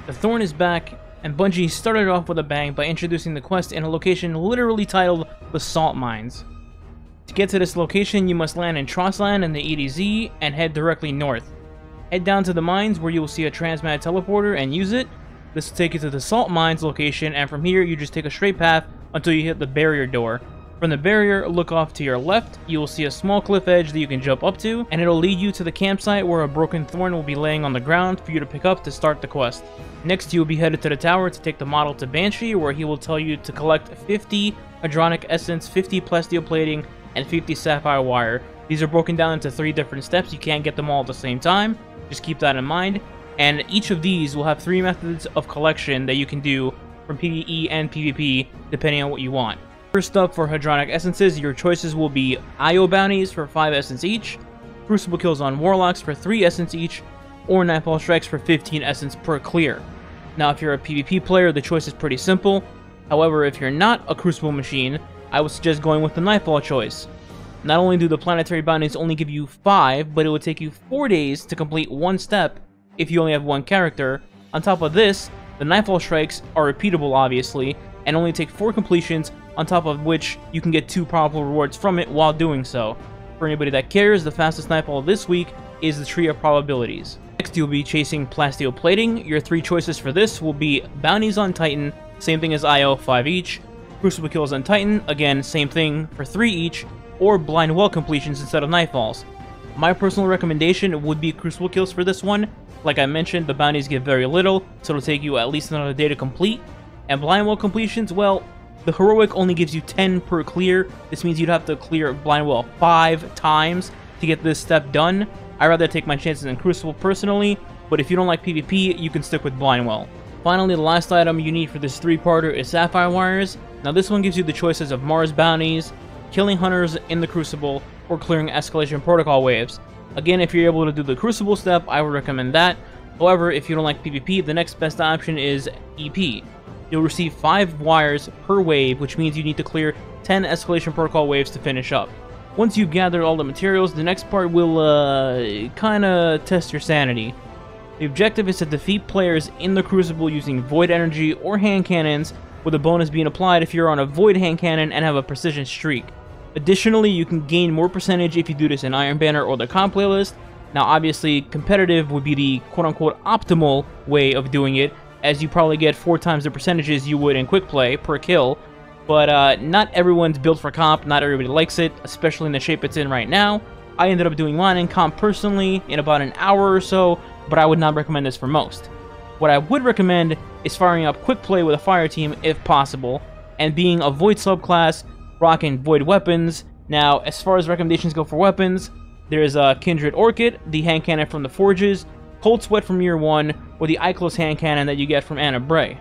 The Thorn is back, and Bungie started off with a bang by introducing the quest in a location literally titled the Salt Mines. To get to this location, you must land in Trostland in the EDZ and head directly north. Head down to the mines where you will see a transmat teleporter and use it. This will take you to the Salt Mines location, and from here you just take a straight path until you hit the barrier door. From the barrier, look off to your left, you will see a small cliff edge that you can jump up to, and it'll lead you to the campsite where a broken thorn will be laying on the ground for you to pick up to start the quest. Next, you will be headed to the tower to take the model to Banshee, where he will tell you to collect 50 Hadronic Essence, 50 Plasteel Plating, and 50 Sapphire Wire. These are broken down into 3 different steps, you can't get them all at the same time, just keep that in mind. And each of these will have 3 methods of collection that you can do from PvE and PvP, depending on what you want. First up, for Hadronic Essences, your choices will be IO bounties for 5 essence each, Crucible kills on Warlocks for 3 essence each, or Nightfall Strikes for 15 essence per clear. Now, if you're a PvP player, the choice is pretty simple. However, if you're not a Crucible machine, I would suggest going with the Nightfall choice. Not only do the planetary bounties only give you 5, but it would take you 4 days to complete 1 step if you only have 1 character. On top of this, the Nightfall Strikes are repeatable, obviously, and only take 4 completions, on top of which you can get 2 powerful rewards from it while doing so. For anybody that cares, the fastest Nightfall this week is the Tree of Probabilities. Next, you'll be chasing Plasteel Plating. Your 3 choices for this will be Bounties on Titan, same thing as IO, 5 each, Crucible kills on Titan, again, same thing for 3 each, or Blind Well completions instead of Nightfalls. My personal recommendation would be Crucible kills for this one. Like I mentioned, the bounties give very little, so it'll take you at least another day to complete. And Blind Well completions, well, the Heroic only gives you 10 per clear. This means you'd have to clear Blind Well 5 times to get this step done. I'd rather take my chances in Crucible personally, but if you don't like PvP, you can stick with Blind Well. Finally, the last item you need for this 3-parter is Sapphire Wires. Now this one gives you the choices of Mars bounties, killing hunters in the Crucible, or clearing Escalation Protocol waves. Again, if you're able to do the Crucible step, I would recommend that. However, if you don't like PvP, the next best option is EP. You'll receive 5 wires per wave, which means you need to clear 10 Escalation Protocol waves to finish up. Once you've gathered all the materials, the next part will, kinda test your sanity. The objective is to defeat players in the Crucible using Void Energy or hand cannons, with a bonus being applied if you're on a Void hand cannon and have a precision streak. Additionally, you can gain more percentage if you do this in Iron Banner or the comp playlist. Now, obviously, competitive would be the quote-unquote optimal way of doing it, as you probably get 4 times the percentages you would in quick play per kill. But not everyone's built for comp, not everybody likes it, especially in the shape it's in right now. I ended up doing mine in comp personally in about an hour or so, but I would not recommend this for most. What I would recommend is firing up quick play with a fire team if possible, and being a Void subclass, rocking Void weapons. Now, as far as recommendations go for weapons, there's Kindred Orchid, the hand cannon from the Forges, Cold Sweat from Year 1, or the Iclos hand cannon that you get from Anna Bray.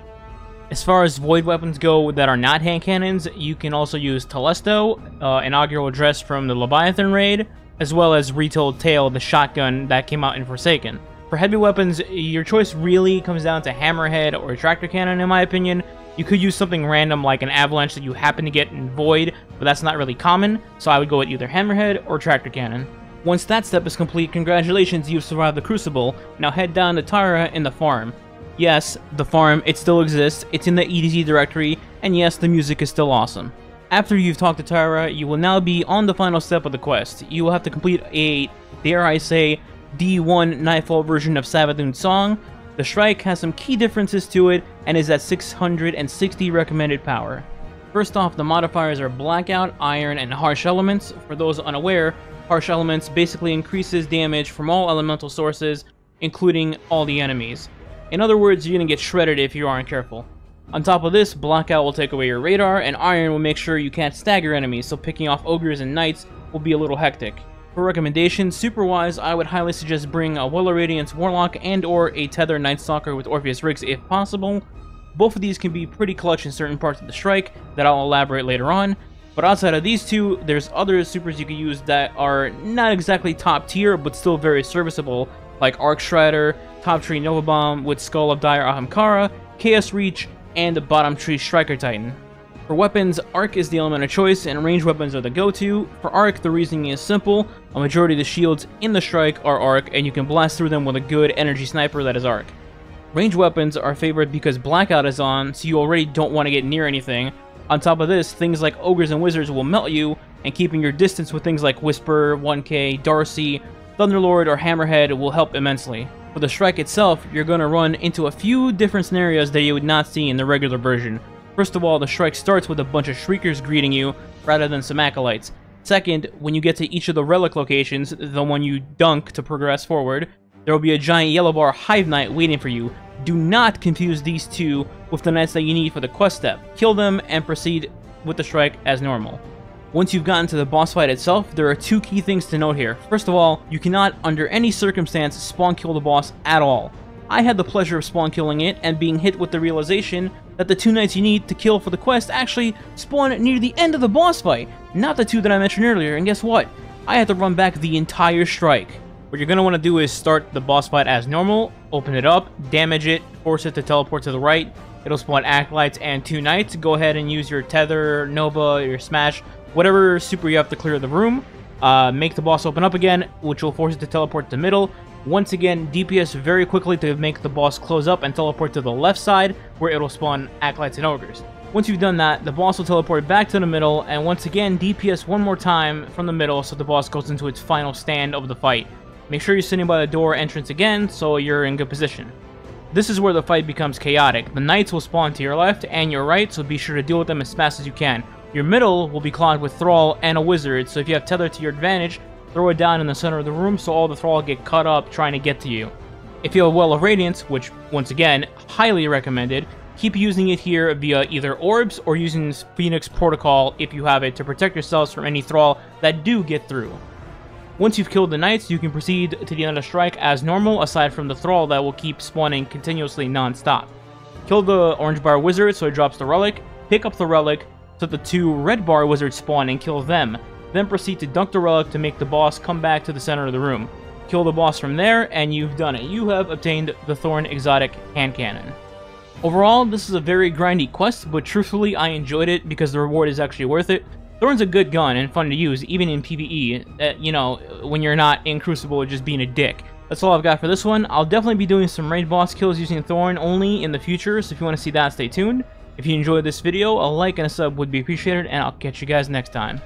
As far as Void weapons go that are not hand cannons, you can also use Telesto, Inaugural Address from the Leviathan raid, as well as Retold Tale, the shotgun that came out in Forsaken. For heavy weapons, your choice really comes down to Hammerhead or Tractor Cannon in my opinion. You could use something random like an Avalanche that you happen to get in Void, but that's not really common, so I would go with either Hammerhead or Tractor Cannon. Once that step is complete, congratulations, you've survived the Crucible. Now head down to Tyra in the farm. Yes, the farm, it still exists, it's in the EDZ directory, and yes, the music is still awesome. After you've talked to Tyra, you will now be on the final step of the quest. You will have to complete a, dare I say, D1 Nightfall version of Savathun's song. The Strike has some key differences to it, and is at 660 recommended power. First off, the modifiers are Blackout, Iron, and Harsh Elements. For those unaware, Harsh Elements basically increases damage from all elemental sources, including all the enemies. In other words, you're gonna get shredded if you aren't careful. On top of this, Blackout will take away your radar, and Iron will make sure you can't stagger enemies, so picking off Ogres and Knights will be a little hectic. For recommendations, super-wise, I would highly suggest bring a Well of Radiance Warlock and or a Tether Night Stalker with Orpheus Rigs if possible. Both of these can be pretty clutch in certain parts of the Strike that I'll elaborate later on. But outside of these two, there's other supers you can use that are not exactly top tier, but still very serviceable, like Arc Strider, Top Tree Nova Bomb with Skull of Dire Ahamkara, Chaos Reach, and the Bottom Tree Striker Titan. For weapons, Arc is the element of choice, and ranged weapons are the go-to. For Arc, the reasoning is simple. A majority of the shields in the Strike are Arc, and you can blast through them with a good energy sniper that is Arc. Ranged weapons are favored because Blackout is on, so you already don't want to get near anything. On top of this, things like Ogres and Wizards will melt you, and keeping your distance with things like Whisper, 1K, Darcy, Thunderlord, or Hammerhead will help immensely. For the strike itself, you're going to run into a few different scenarios that you would not see in the regular version. First of all, the strike starts with a bunch of Shriekers greeting you, rather than some Acolytes. Second, when you get to each of the relic locations, the one you dunk to progress forward, there will be a giant yellow bar Hive Knight waiting for you. Do not confuse these two with the knights that you need for the quest step. Kill them and proceed with the strike as normal. Once you've gotten to the boss fight itself, there are two key things to note here. First of all, you cannot, under any circumstance, spawn kill the boss at all. I had the pleasure of spawn killing it and being hit with the realization that the two knights you need to kill for the quest actually spawn near the end of the boss fight, not the two that I mentioned earlier, and guess what? I had to run back the entire strike. What you're going to want to do is start the boss fight as normal, open it up, damage it, force it to teleport to the right. It'll spawn Acolytes and two knights. Go ahead and use your Tether, Nova, your Smash, whatever super you have to clear the room. Make the boss open up again, which will force it to teleport to the middle. Once again, DPS very quickly to make the boss close up and teleport to the left side, where it'll spawn Acolytes and Ogres. Once you've done that, the boss will teleport back to the middle, and once again, DPS one more time from the middle so the boss goes into its final stand of the fight. Make sure you're sitting by the door entrance again, so you're in good position. This is where the fight becomes chaotic. The knights will spawn to your left and your right, so be sure to deal with them as fast as you can. Your middle will be clogged with Thrall and a Wizard, so if you have Tether to your advantage, throw it down in the center of the room so all the Thrall get cut up trying to get to you. If you have Well of Radiance, which, once again, highly recommended, keep using it here via either Orbs or using Phoenix Protocol if you have it to protect yourselves from any Thrall that do get through. Once you've killed the knights, you can proceed to the end of the strike as normal, aside from the Thrall that will keep spawning continuously non-stop. Kill the orange bar wizard so it drops the relic, pick up the relic so the two red bar wizards spawn and kill them, then proceed to dunk the relic to make the boss come back to the center of the room. Kill the boss from there, and you've done it. You have obtained the Thorn exotic hand cannon. Overall, this is a very grindy quest, but truthfully I enjoyed it because the reward is actually worth it. Thorn's a good gun and fun to use, even in PvE, you know, when you're not in Crucible just being a dick. That's all I've got for this one. I'll definitely be doing some raid boss kills using Thorn only in the future, so if you want to see that, stay tuned. If you enjoyed this video, a like and a sub would be appreciated, and I'll catch you guys next time.